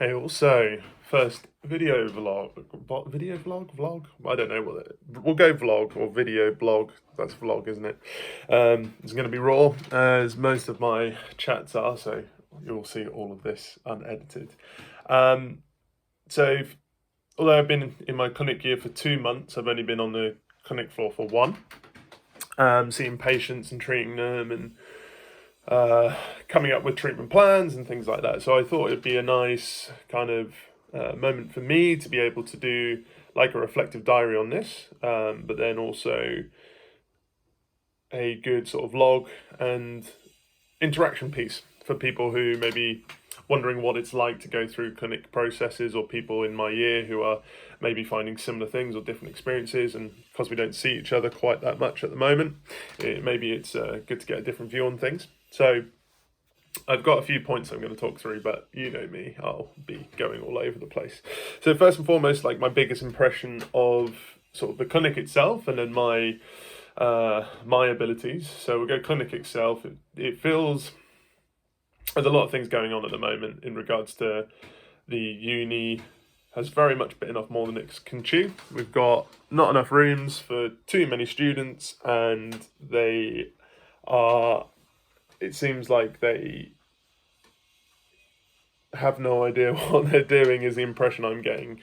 Hey, also, first video vlog, vlog? I don't know we'll go vlog or video blog. That's vlog, isn't it? It's going to be raw, as most of my chats are, so you'll see all of this unedited. Um, so, although I've been in my clinic year for 2 months, I've only been on the clinic floor for one, seeing patients and treating them and coming up with treatment plans and things like that. So I thought it'd be a nice kind of moment for me to be able to do like a reflective diary on this, but then also a good sort of log and interaction piece for people who may be wondering what it's like to go through clinic processes, or people in my year who are maybe finding similar things or different experiences. And because we don't see each other quite that much at the moment, maybe it's good to get a different view on things. So I've got a few points I'm going to talk through, but you know me, I'll be going all over the place. So first and foremost, like my biggest impression of sort of the clinic itself, and then my abilities. So we'll go clinic itself. It feels there's a lot of things going on at the moment in regards to the uni. Has very much bitten off more than it can chew. We've got not enough rooms for too many students, and they are, it seems like they have no idea what they're doing, is the impression I'm getting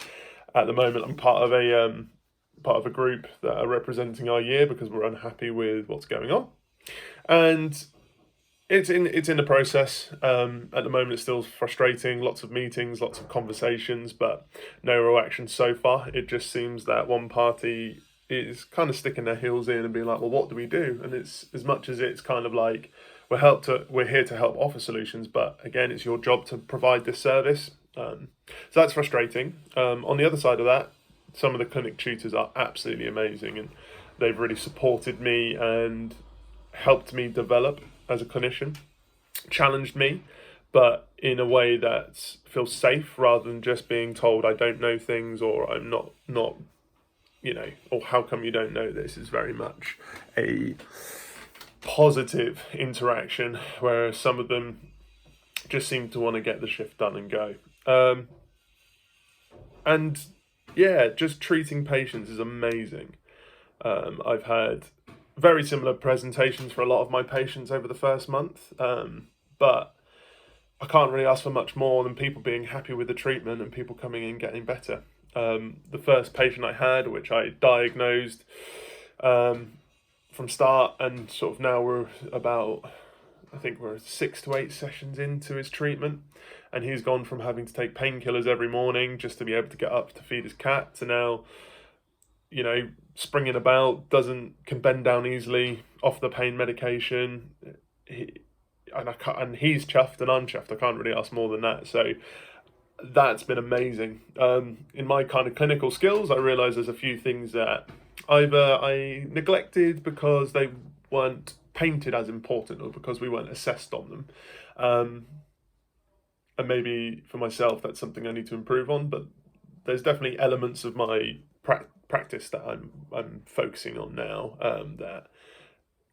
at the moment. I'm part of a group that are representing our year because we're unhappy with what's going on, and it's in the process. At the moment, it's still frustrating. Lots of meetings, lots of conversations, but no real action so far. It just seems that one party is kind of sticking their heels in and being like, "Well, what do we do?" And it's, as much as it's kind of like we're here to help offer solutions, but again, it's your job to provide this service. So that's frustrating. On the other side of that, some of the clinic tutors are absolutely amazing, and they've really supported me and helped me develop as a clinician, challenged me, but in a way that feels safe, rather than just being told I don't know things, or I'm not, or how come you don't know this. Is very much a positive interaction, whereas some of them just seem to want to get the shift done and go. And yeah, just treating patients is amazing. I've had very similar presentations for a lot of my patients over the first month, but I can't really ask for much more than people being happy with the treatment and people coming in getting better. The first patient I had, which I diagnosed from start, and sort of now we're about, I think we're 6 to 8 sessions into his treatment, and he's gone from having to take painkillers every morning just to be able to get up to feed his cat to now, springing about, can bend down easily off the pain medication. And he's chuffed and I'm chuffed. I can't really ask more than that. So that's been amazing. In my kind of clinical skills, I realise there's a few things that either I neglected because they weren't painted as important, or because we weren't assessed on them. And maybe for myself, that's something I need to improve on. But there's definitely elements of my practice that I'm focusing on now, that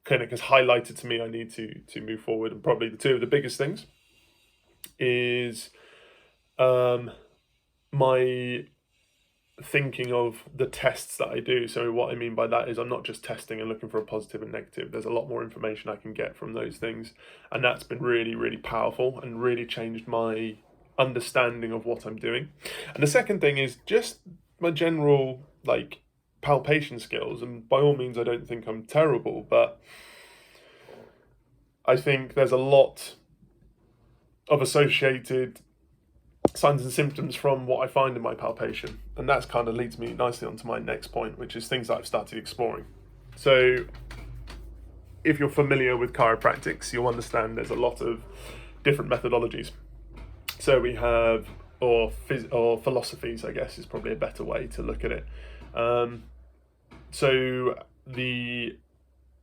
clinic has highlighted to me I need to move forward. And probably the two of the biggest things is my thinking of the tests that I do. So what I mean by that is I'm not just testing and looking for a positive and negative. There's a lot more information I can get from those things, and that's been really, really powerful and really changed my understanding of what I'm doing. And the second thing is just my general palpation skills, and by all means I don't think I'm terrible, but I think there's a lot of associated signs and symptoms from what I find in my palpation, and that's kind of leads me nicely onto my next point, which is things that I've started exploring. So if you're familiar with chiropractics, you'll understand there's a lot of different methodologies. So we have, or philosophies, I guess is probably a better way to look at it. So the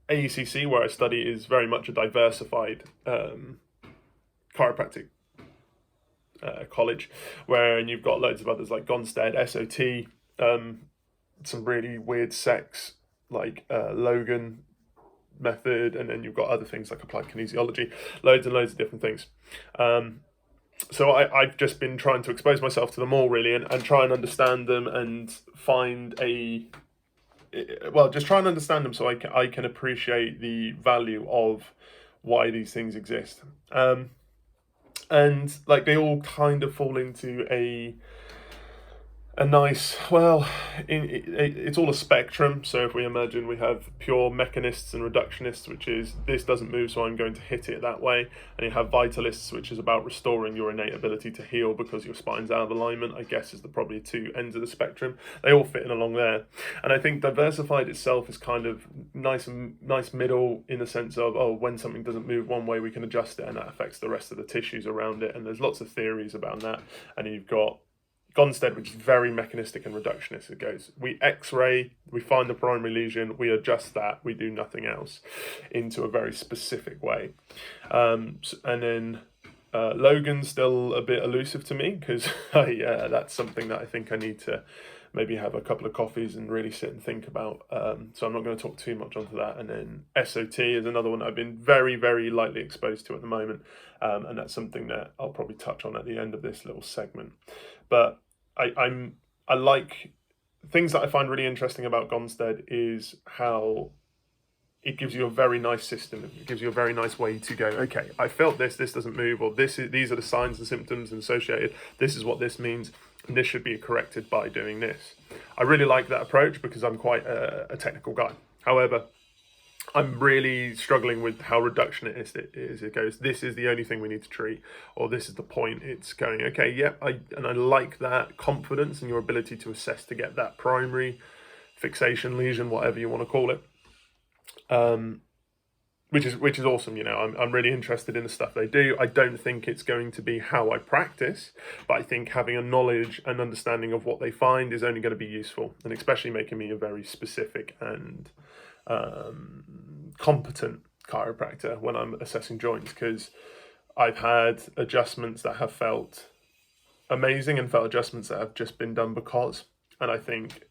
AECC, where I study, is very much a diversified chiropractic college, where you've got loads of others like Gonstead, SOT, some really weird sects like Logan method, and then you've got other things like applied kinesiology, loads and loads of different things. So I've just been trying to expose myself to them all really, and try and understand them and find just try and understand them so I can appreciate the value of why these things exist. And like they all kind of fall into a nice, it's all a spectrum. So if we imagine we have pure mechanists and reductionists, which is this doesn't move, so I'm going to hit it that way. And you have vitalists, which is about restoring your innate ability to heal because your spine's out of alignment, I guess is the probably two ends of the spectrum. They all fit in along there. And I think diversified itself is kind of nice middle in the sense of, oh, when something doesn't move one way, we can adjust it and that affects the rest of the tissues around it. And there's lots of theories about that. And you've got Gonstead, which is very mechanistic and reductionist. It goes, we x-ray, we find the primary lesion, we adjust that, we do nothing else into a very specific way. And then Logan's still a bit elusive to me because that's something that I think I need to maybe have a couple of coffees and really sit and think about. So I'm not going to talk too much onto that. And then SOT is another one that I've been very, very lightly exposed to at the moment. And that's something that I'll probably touch on at the end of this little segment. But I like things that I find really interesting about Gonstead is how it gives you a very nice system. It gives you a very nice way to go, okay, I felt this doesn't move, or these are the signs and symptoms associated. This is what this means, and this should be corrected by doing this. I really like that approach because I'm quite a technical guy. However, I'm really struggling with how reductionist it is. It goes, this is the only thing we need to treat, or this is the point. It's going, okay, yep, I like that confidence in your ability to assess to get that primary fixation lesion, whatever you want to call it. Which is awesome. I'm really interested in the stuff they do. I don't think it's going to be how I practice, but I think having a knowledge and understanding of what they find is only going to be useful, and especially making me a very specific and competent chiropractor when I'm assessing joints, because I've had adjustments that have felt amazing and felt adjustments that have just been done because. And I think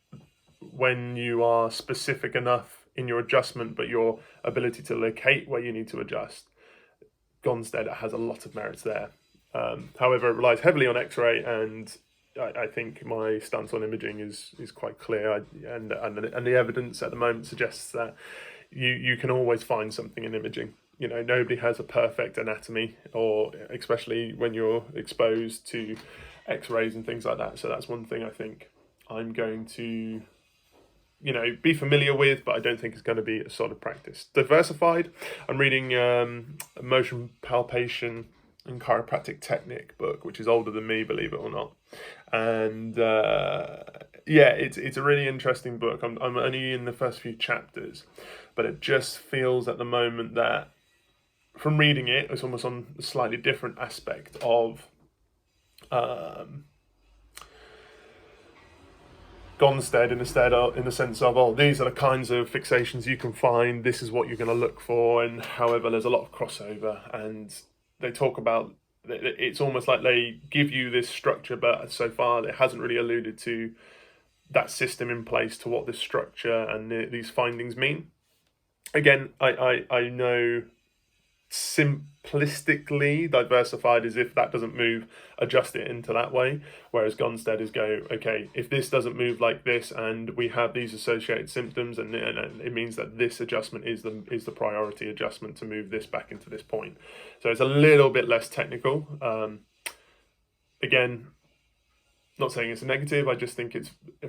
when you are specific enough in your adjustment, but your ability to locate where you need to adjust, Gonstead has a lot of merits there. However, it relies heavily on X-ray, and I think my stance on imaging is quite clear, and the evidence at the moment suggests that you can always find something in imaging. Nobody has a perfect anatomy, or especially when you're exposed to X-rays and things like that. So that's one thing I think I'm going to be familiar with, but I don't think it's going to be a solid practice. Diversified, I'm reading a motion palpation and chiropractic technique book, which is older than me, believe it or not. And it's a really interesting book. I'm only in the first few chapters, but it just feels at the moment that from reading it, it's almost on a slightly different aspect of Gonstead in the sense of, these are the kinds of fixations you can find, this is what you're going to look for. And however, there's a lot of crossover, and they talk about, it's almost like they give you this structure, but so far it hasn't really alluded to that system in place to what this structure and these findings mean. Again, I know simplistically diversified is if that doesn't move, adjust it into that way, whereas Gonstead is go, okay, if this doesn't move like this and we have these associated symptoms, and it means that this adjustment is the priority adjustment to move this back into this point. So it's a little bit less technical. Again, not saying it's a negative, I just think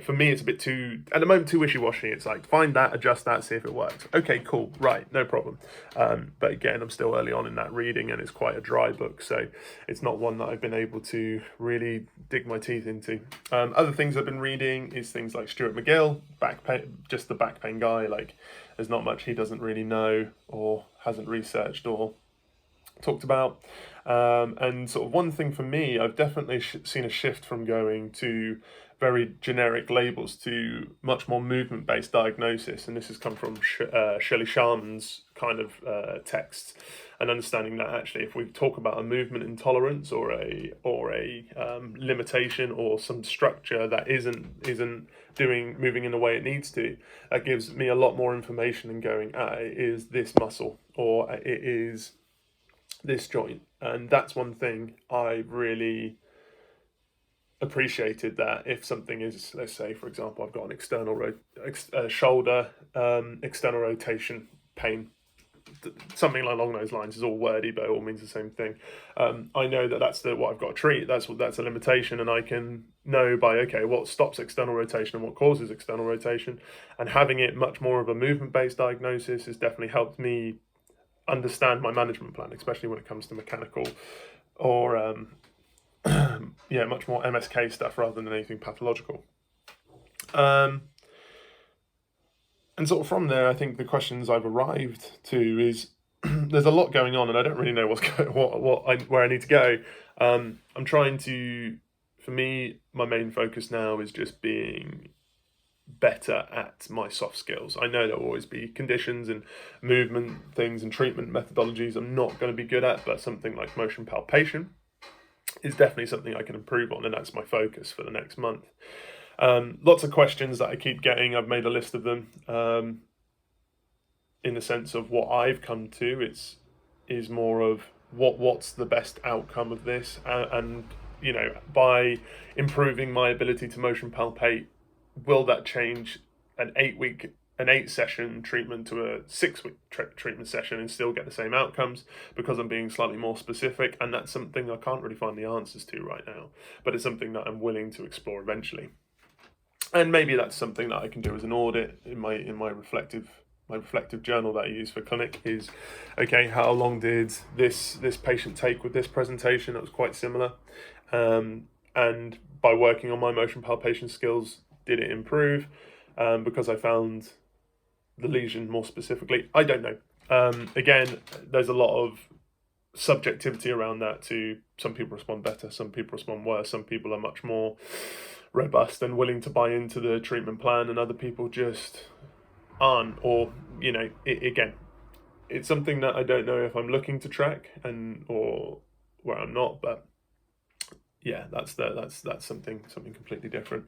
for me it's a bit too, at the moment, too wishy-washy. It's like, find that, adjust that, see if it works. Okay, cool, right, no problem. But again, I'm still early on in that reading, and it's quite a dry book, so it's not one that I've been able to really dig my teeth into. Other things I've been reading is things like Stuart McGill, back pain, just the back pain guy. Like, there's not much he doesn't really know or hasn't researched or talked about. And sort of one thing for me, I've definitely seen a shift from going to very generic labels to much more movement-based diagnosis, and this has come from Shelley Sharman's kind of texts, and understanding that actually if we talk about a movement intolerance or a limitation or some structure that isn't moving in the way it needs to, that gives me a lot more information than going, it is this muscle, or it is this joint. And that's one thing I really appreciated, that if something is, let's say, for example, I've got an external shoulder external rotation pain, something along those lines, is all wordy, but it all means the same thing. I know that that's what I've got to treat. That's a limitation, and I can know by, okay, what stops external rotation and what causes external rotation. And having it much more of a movement-based diagnosis has definitely helped me understand my management plan, especially when it comes to mechanical or much more MSK stuff rather than anything pathological. And sort of from there, I think the questions I've arrived to is there's a lot going on, and I don't really know where I need to go. I'm trying to, for me, my main focus now is just being better at my soft skills. I know there will always be conditions and movement things and treatment methodologies I'm not going to be good at, but something like motion palpation is definitely something I can improve on, and that's my focus for the next month. Lots of questions that I keep getting. I've made a list of them. In the sense of what I've come to, is more of what's the best outcome of this, and by improving my ability to motion palpate, will that change an 8-session treatment to a 6-week treatment session and still get the same outcomes because I'm being slightly more specific? And that's something I can't really find the answers to right now, but it's something that I'm willing to explore eventually. And maybe that's something that I can do as an audit in my reflective journal that I use for clinic. Is, okay, how long did this patient take with this presentation? It was quite similar, and by working on my motion palpation skills, did it improve because I found the lesion more specifically? I don't know. Again, there's a lot of subjectivity around that too. Some people respond better, some people respond worse, some people are much more robust and willing to buy into the treatment plan, and other people just aren't. Or again, it's something that I don't know if I'm looking to track or where I'm not, but yeah, that's something completely different.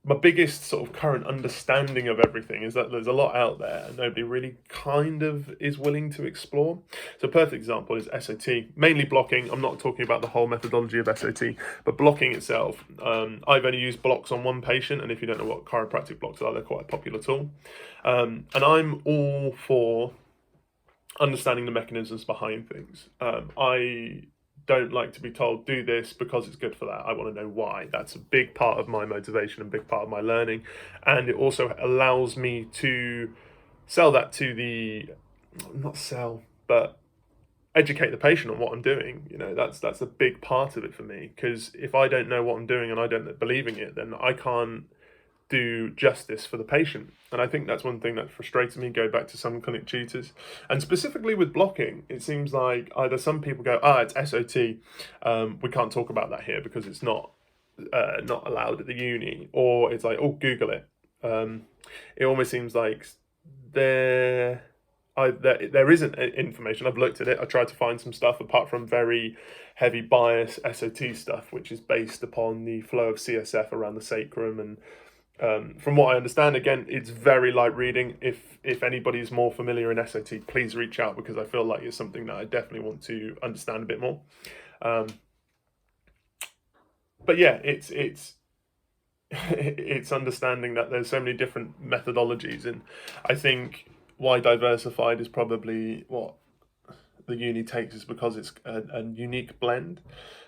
My biggest sort of current understanding of everything is that there's a lot out there and nobody really kind of is willing to explore. So a perfect example is SOT, mainly blocking. I'm not talking about the whole methodology of SOT, but blocking itself. I've only used blocks on one patient, and if you don't know what chiropractic blocks are, they're quite a popular tool. And I'm all for understanding the mechanisms behind things. I don't like to be told, do this because it's good for that. I want to know why. That's a big part of my motivation and big part of my learning. And it also allows me to sell that to but educate the patient on what I'm doing. That's a big part of it for me, because if I don't know what I'm doing and I don't believe in it, then I can't do justice for the patient. And I think that's one thing that frustrates me. Go back to some clinic tutors, and specifically with blocking, it seems like either some people go, it's SOT, we can't talk about that here because it's not allowed at the uni, or it's like, Google it. It almost seems like there isn't information. I've looked at it. I tried to find some stuff apart from very heavy bias SOT stuff, which is based upon the flow of CSF around the sacrum. And from what I understand, again, it's very light reading. If anybody is more familiar in SOT, please reach out, because I feel like it's something that I definitely want to understand a bit more. But yeah, it's understanding that there's so many different methodologies, and I think why diversified is probably what the uni takes, is because it's a unique blend.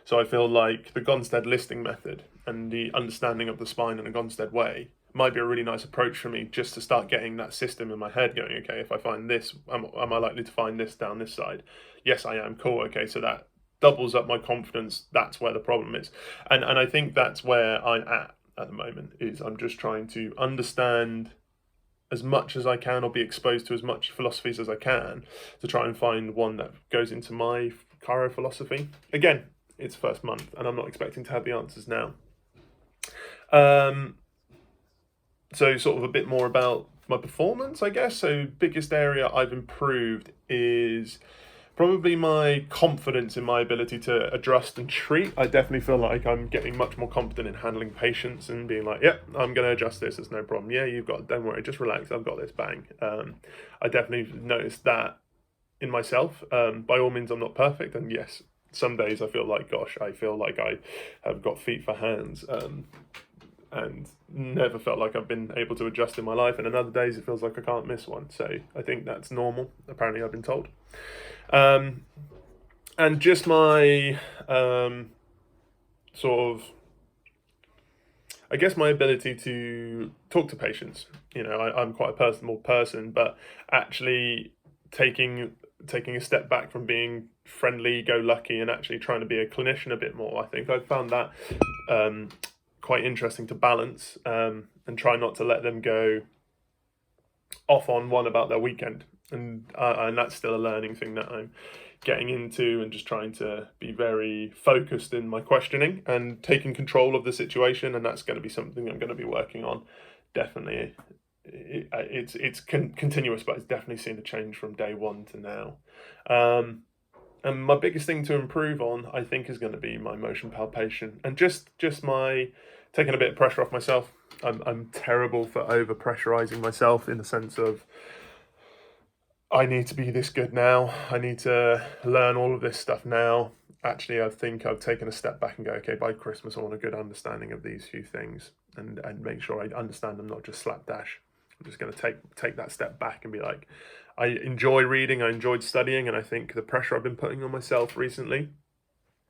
So I feel like the Gonstead listing method and the understanding of the spine in a Gonstead way might be a really nice approach for me, just to start getting that system in my head going, okay, if I find this, am I likely to find this down this side? Yes, I am. Cool. Okay, so that doubles up my confidence. That's where the problem is. And I think that's where I'm at the moment, is I'm just trying to understand as much as I can, or be exposed to as much philosophies as I can, to try and find one that goes into my chiro philosophy. Again, it's first month, and I'm not expecting to have the answers now. So sort of a bit more about my performance, I guess. So biggest area I've improved is probably my confidence in my ability to adjust and treat. I definitely feel like I'm getting much more confident in handling patients and being like, yep, I'm going to adjust this, it's no problem. Yeah, don't worry, just relax, I've got this, bang. I definitely noticed that in myself. By all means, I'm not perfect, and yes, some days I feel like, gosh, I feel like I have got feet for hands, and never felt like I've been able to adjust in my life. And on other days, it feels like I can't miss one. So I think that's normal. Apparently, I've been told. And just my sort of, I guess, my ability to talk to patients. You know, I'm quite a personable person, but actually taking a step back from being friendly-go-lucky and actually trying to be a clinician a bit more. I think I've found that quite interesting to balance, and try not to let them go off on one about their weekend. And that's still a learning thing that I'm getting into, and just trying to be very focused in my questioning and taking control of the situation. And that's going to be something I'm going to be working on. Definitely, it's continuous, but it's definitely seen a change from day one to now. And my biggest thing to improve on, I think, is going to be my motion palpation, and just my taking a bit of pressure off myself. I'm terrible for over pressurizing myself, in the sense of, I need to be this good now, I need to learn all of this stuff now. Actually, I think I've taken a step back and go, okay, by Christmas I want a good understanding of these few things, and make sure I understand them, not just slapdash. I'm just going to take that step back and be like, I enjoy reading, I enjoyed studying, and I think the pressure I've been putting on myself recently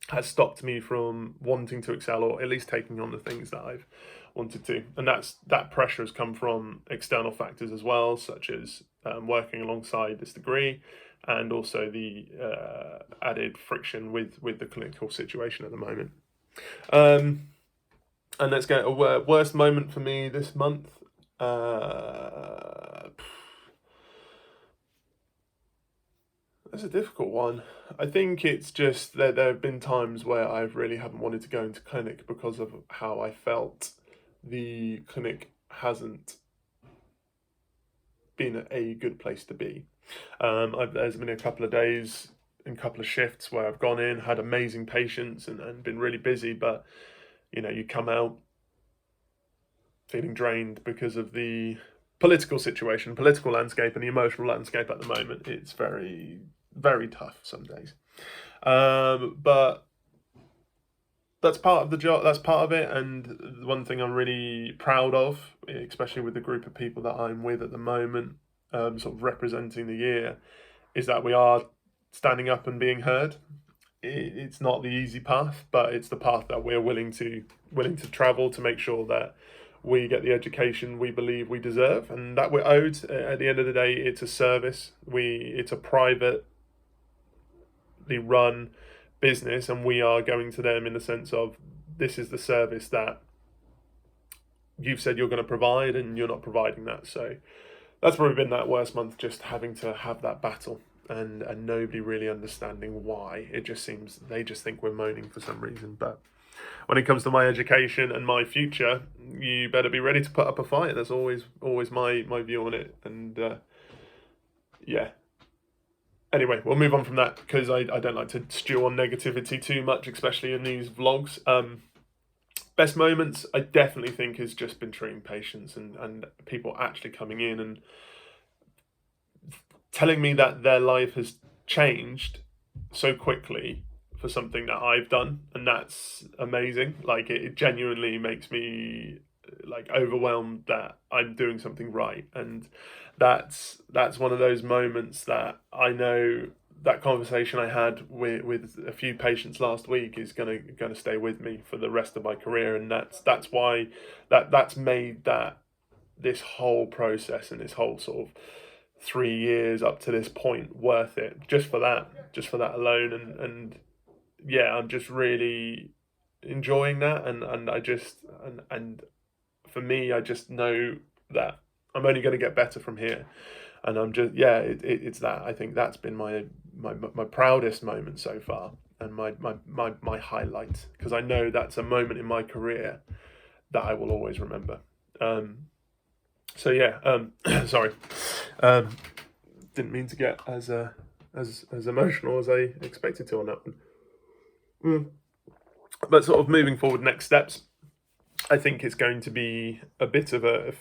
has stopped me from wanting to excel, or at least taking on the things that I've wanted to. And that pressure has come from external factors as well, such as working alongside this degree, and also the added friction with the clinical situation at the moment. And let's go a worst moment for me this month. That's a difficult one. I think it's just that there have been times where I really haven't wanted to go into clinic because of how I felt the clinic hasn't been a good place to be. There's been a couple of days and couple of shifts where I've gone in, had amazing patients, and been really busy, but you know, you come out feeling drained because of the political landscape, and the emotional landscape at the moment. It's very, very tough some days. But that's part of the job, that's part of it. And one thing I'm really proud of, especially with the group of people that I'm with at the moment, sort of representing the year, is that we are standing up and being heard. It's not the easy path, but it's the path that we're willing to travel to make sure that we get the education we believe we deserve, and that we're owed. At the end of the day, it's a service. It's a privately run business, and we are going to them in the sense of, this is the service that you've said you're going to provide, and you're not providing that. So that's probably been that worst month, just having to have that battle, and nobody really understanding why. It just seems they just think we're moaning for some reason. But when it comes to my education and my future, you better be ready to put up a fight. That's always my view on it. And yeah. Anyway, we'll move on from that, because I don't like to stew on negativity too much, especially in these vlogs. Best moments, I definitely think, has just been treating patients, and people actually coming in and telling me that their life has changed so quickly for something that I've done, and that's amazing. Like, it genuinely makes me like overwhelmed that I'm doing something right. And that's one of those moments that I know that conversation I had with a few patients last week is gonna stay with me for the rest of my career. And that's why that's made that this whole process and this whole sort of 3 years up to this point worth it, just for that alone. And yeah, I'm just really enjoying that, and I just and for me, I just know that I'm only going to get better from here. And I'm just, yeah, it's that. I think that's been my proudest moment so far, and my highlight, because I know that's a moment in my career that I will always remember. So yeah, sorry, didn't mean to get as emotional as I expected to on that one. But sort of moving forward, next steps, I think it's going to be a bit of a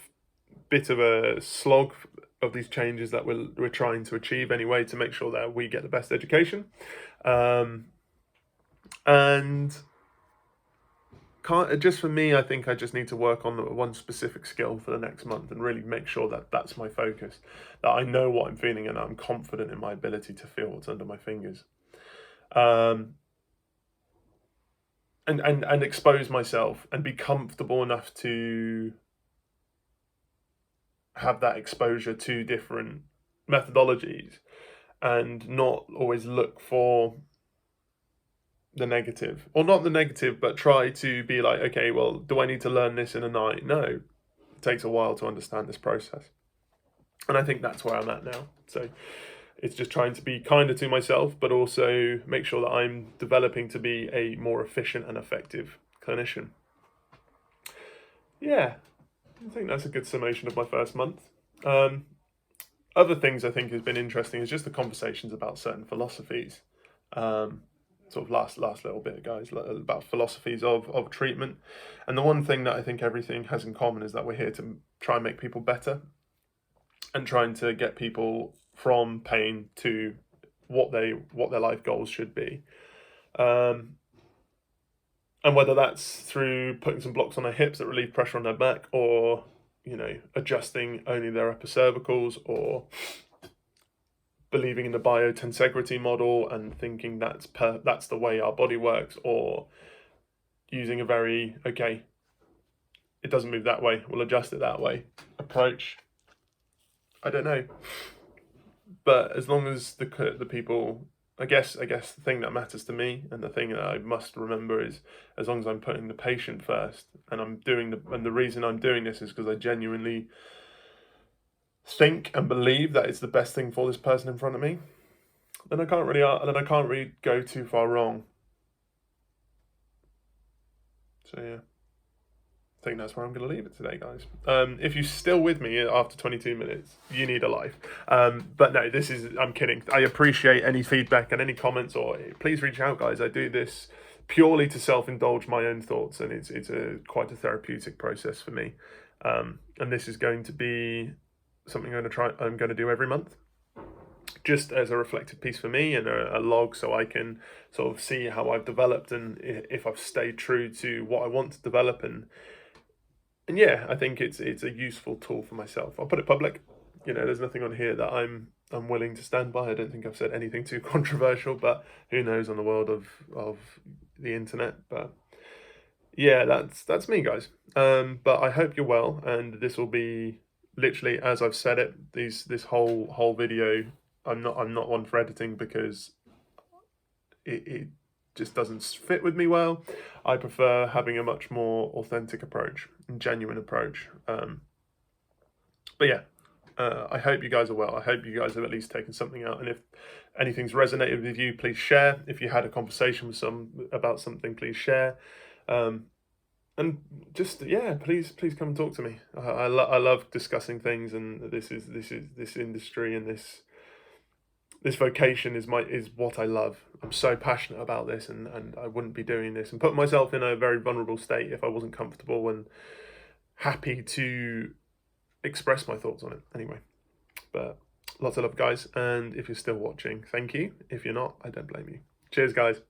bit of a slog of these changes that we're trying to achieve anyway, to make sure that we get the best education. And just for me, I think I just need to work on one specific skill for the next month and really make sure that that's my focus, that I know what I'm feeling and I'm confident in my ability to feel what's under my fingers. And expose myself and be comfortable enough to have that exposure to different methodologies and not always look for the negative, or not the negative, but try to be like, okay, well, do I need to learn this in a night? No, it takes a while to understand this process. And I think that's where I'm at now. So it's just trying to be kinder to myself, but also make sure that I'm developing to be a more efficient and effective clinician. Yeah, I think that's a good summation of my first month. Other things I think has been interesting is just the conversations about certain philosophies. Sort of last little bit, guys, about philosophies of treatment. And the one thing that I think everything has in common is that we're here to try and make people better and trying to get people from pain to what their life goals should be. And whether that's through putting some blocks on their hips that relieve pressure on their back, or, adjusting only their upper cervicals, or believing in the biotensegrity model and thinking that's the way our body works, or using a very, okay, it doesn't move that way, we'll adjust it that way approach. I don't know. But as long as the people, I guess the thing that matters to me and the thing that I must remember is, as long as I'm putting the patient first and I'm doing and the reason I'm doing this is because I genuinely think and believe that it's the best thing for this person in front of me, then I can't really go too far wrong. So yeah, I think that's where I'm going to leave it today, guys. If you're still with me after 22 minutes, you need a life. But no, I'm kidding. I appreciate any feedback and any comments, or please reach out, guys. I do this purely to self-indulge my own thoughts, and it's quite a therapeutic process for me. And this is going to be something I'm going to do every month, just as a reflective piece for me and a log, so I can sort of see how I've developed and if I've stayed true to what I want to develop. And yeah, I think it's a useful tool for myself. I'll put it public. There's nothing on here that I'm willing to stand by. I don't think I've said anything too controversial, but who knows on the world of the internet. But yeah, that's me, guys. But I hope you're well, and this will be literally as I've said it. This whole video, I'm not one for editing because it just doesn't fit with me well. I prefer having a much more authentic approach and genuine approach. But yeah, I hope you guys are well. I hope you guys have at least taken something out. And if anything's resonated with you, please share. If you had a conversation with about something, please share. And just, yeah, please come and talk to me. I love discussing things, and this industry and this vocation is what I love. I'm so passionate about this, and I wouldn't be doing this and put myself in a very vulnerable state if I wasn't comfortable and happy to express my thoughts on it. Anyway, but lots of love, guys, and if you're still watching, thank you. If you're not, I don't blame you. Cheers, guys.